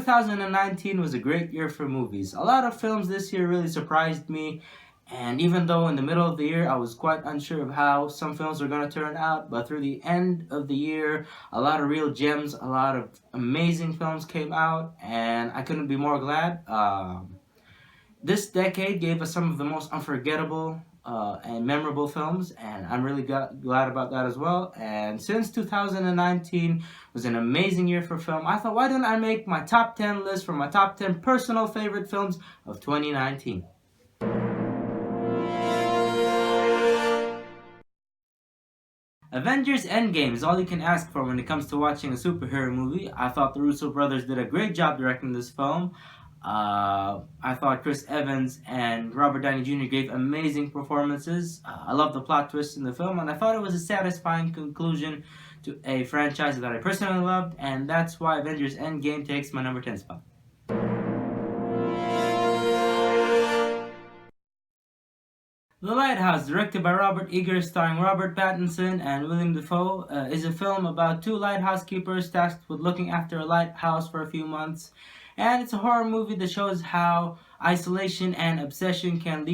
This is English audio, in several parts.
2019 was a great year for movies. A lot of films this year really surprised me, and even though in the middle of the year I was quite unsure of how some films were going to turn out, but through the end of the year, a lot of real gems, a lot of amazing films came out, and I couldn't be more glad. This decade gave us some of the most unforgettable and memorable films, and I'm really glad about that as well. And since 2019 was an amazing year for film, I thought, why don't I make my top 10 list for my top 10 personal favorite films of 2019? Avengers Endgame is all you can ask for when it comes to watching a superhero movie. I thought the Russo brothers did a great job directing this film. I thought Chris Evans and Robert Downey Jr. gave amazing performances. I love the plot twist in the film, and I thought it was a satisfying conclusion to a franchise that I personally loved, and that's why Avengers Endgame takes my number 10 spot. The Lighthouse, directed by Robert Eggers, starring Robert Pattinson and William Dafoe, is a film about two lighthouse keepers tasked with looking after a lighthouse for a few months. And it's a horror movie that shows how isolation and obsession can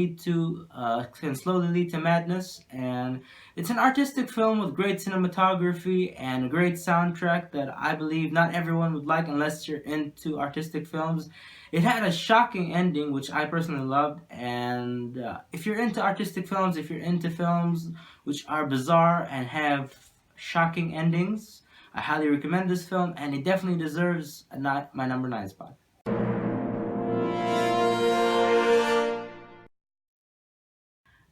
slowly lead to madness. And it's an artistic film with great cinematography and a great soundtrack that I believe not everyone would like unless you're into artistic films. It had a shocking ending, which I personally loved. And if you're into artistic films, if you're into films which are bizarre and have shocking endings, I highly recommend this film, and it definitely deserves my number 9 spot.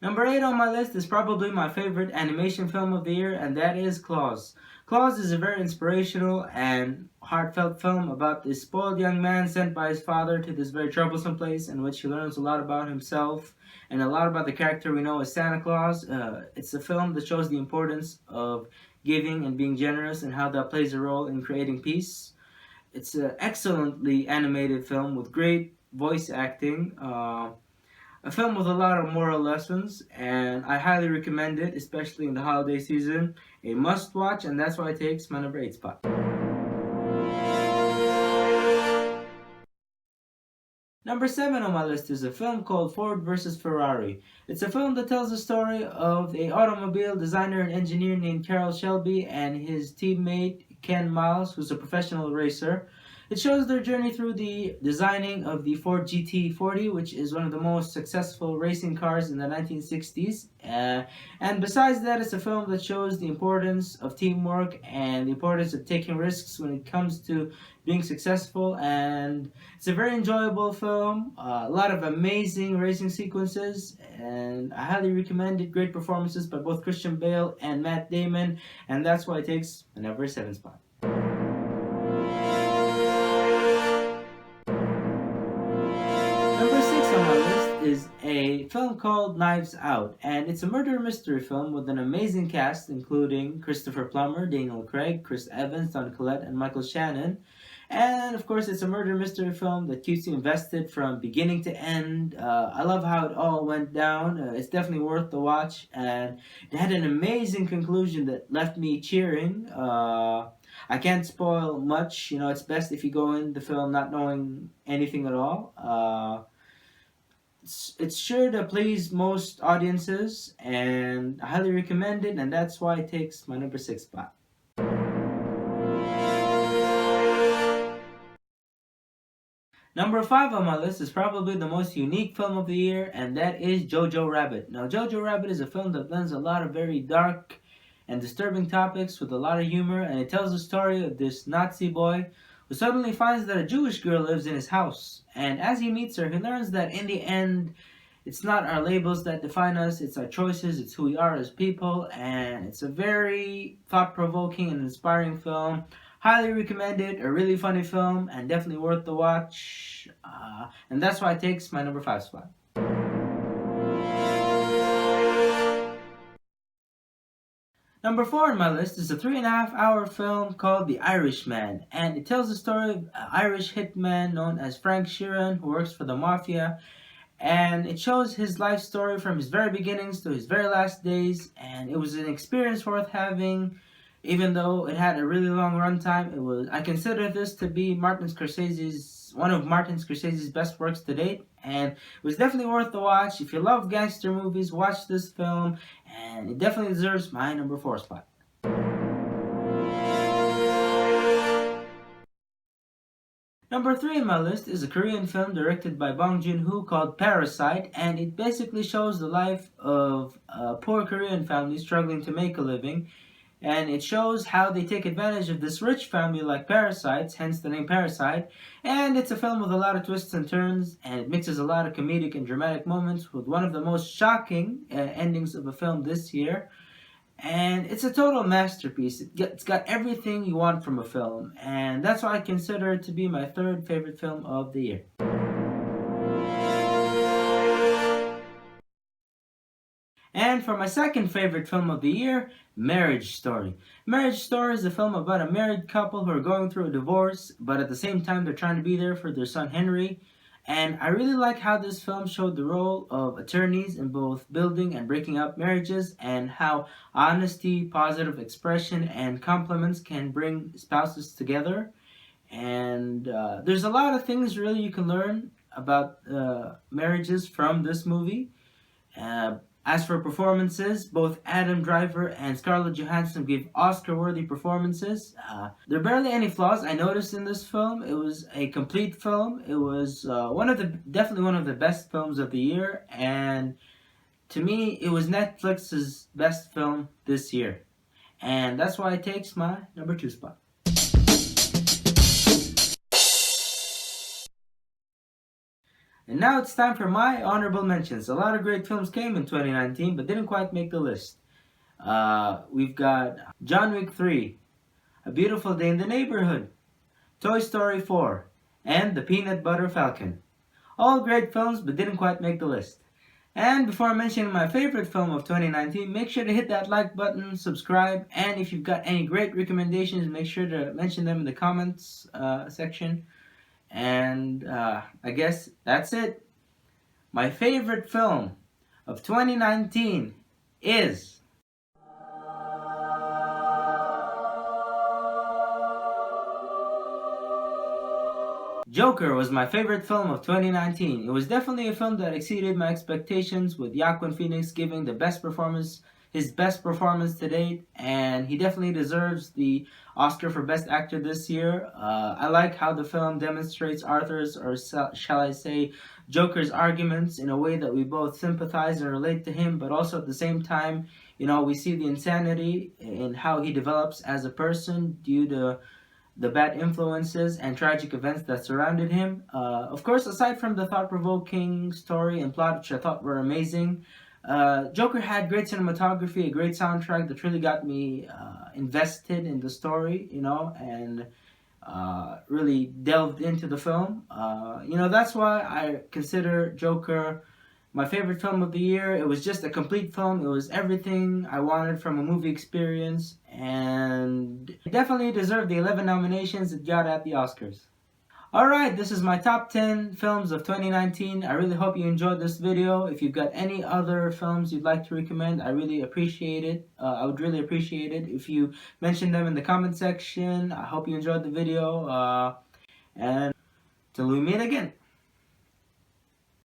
Number 8 on my list is probably my favorite animation film of the year, and that is Klaus. Klaus is a very inspirational and heartfelt film about this spoiled young man sent by his father to this very troublesome place in which he learns a lot about himself and a lot about the character we know as Santa Claus. It's a film that shows the importance of giving and being generous and how that plays a role in creating peace. It's an excellently animated film with great voice acting. A film with a lot of moral lessons, and I highly recommend it, especially in the holiday season. A must watch, and that's why it takes my number 8 spot. Number 7 on my list is a film called Ford vs. Ferrari. It's a film that tells the story of an automobile designer and engineer named Carroll Shelby and his teammate Ken Miles, who's a professional racer. It shows their journey through the designing of the Ford GT40, which is one of the most successful racing cars in the 1960s. And besides that, it's a film that shows the importance of teamwork and the importance of taking risks when it comes to being successful. And it's a very enjoyable film, a lot of amazing racing sequences, and I highly recommend it. Great performances by both Christian Bale and Matt Damon, and that's why it takes the number 7 spot. Number 6 on my list is a film called Knives Out, and it's a murder mystery film with an amazing cast including Christopher Plummer, Daniel Craig, Chris Evans, Don Collette, and Michael Shannon. And of course, it's a murder mystery film that keeps you invested from beginning to end. I love how it all went down. It's definitely worth the watch, and it had an amazing conclusion that left me cheering. I can't spoil much. It's best if you go in the film not knowing anything at all. It's sure to please most audiences, and I highly recommend it, and that's why it takes my number 6 spot. Number 5 on my list is probably the most unique film of the year, and that is Jojo Rabbit. Now, Jojo Rabbit is a film that blends a lot of very dark and disturbing topics with a lot of humor, and it tells the story of this Nazi boy who suddenly finds that a Jewish girl lives in his house. And as he meets her, he learns that in the end, it's not our labels that define us, it's our choices, it's who we are as people, and it's a very thought-provoking and inspiring film. Highly recommend it, a really funny film, and definitely worth the watch. And that's why it takes my number 5 spot. Number 4 on my list is a 3.5-hour film called The Irishman, and it tells the story of an Irish hitman known as Frank Sheeran, who works for the mafia, and it shows his life story from his very beginnings to his very last days, and it was an experience worth having. Even though it had a really long runtime, I consider this to be one of Martin Scorsese's best works to date, and it was definitely worth the watch. If you love gangster movies, watch this film, and it definitely deserves my number 4 spot. Number 3 on my list is a Korean film directed by Bong Joon-ho called Parasite, and it basically shows the life of a poor Korean family struggling to make a living, and it shows how they take advantage of this rich family like parasites, hence the name Parasite. And it's a film with a lot of twists and turns, and it mixes a lot of comedic and dramatic moments with one of the most shocking endings of a film this year. And it's a total masterpiece. It's got everything you want from a film, and that's why I consider it to be my third favorite film of the year. And for my second favorite film of the year, Marriage Story. Marriage Story is a film about a married couple who are going through a divorce, but at the same time they're trying to be there for their son Henry. And I really like how this film showed the role of attorneys in both building and breaking up marriages, and how honesty, positive expression, and compliments can bring spouses together. And there's a lot of things really you can learn about marriages from this movie. Uh, as for performances, both Adam Driver and Scarlett Johansson gave Oscar-worthy performances. There are barely any flaws I noticed in this film. It was a complete film. It was definitely one of the best films of the year, and to me, it was Netflix's best film this year, and that's why it takes my number 2 spot. And now it's time for my honorable mentions. A lot of great films came in 2019 but didn't quite make the list. We've got John Wick 3, A Beautiful Day in the Neighborhood, Toy Story 4, and The Peanut Butter Falcon. All great films but didn't quite make the list. And before mentioning my favorite film of 2019, make sure to hit that like button, subscribe, and if you've got any great recommendations, make sure to mention them in the comments section. And I guess that's it. My favorite film of 2019 is Joker. Was my favorite film of 2019. It was definitely a film that exceeded my expectations, with Joaquin Phoenix giving his best performance to date, and he definitely deserves the Oscar for Best Actor this year. I like how the film demonstrates Arthur's, or shall I say, Joker's arguments in a way that we both sympathize and relate to him, but also at the same time, we see the insanity in how he develops as a person due to the bad influences and tragic events that surrounded him. Of course, aside from the thought-provoking story and plot, which I thought were amazing, Joker had great cinematography, a great soundtrack that really got me invested in the story, and really delved into the film. That's why I consider Joker my favorite film of the year. It was just a complete film. It was everything I wanted from a movie experience, and it definitely deserved the 11 nominations it got at the Oscars. Alright, this is my top 10 films of 2019. I really hope you enjoyed this video. If you've got any other films you'd like to recommend, I really appreciate it. I would really appreciate it if you mention them in the comment section. I hope you enjoyed the video. And till we meet again.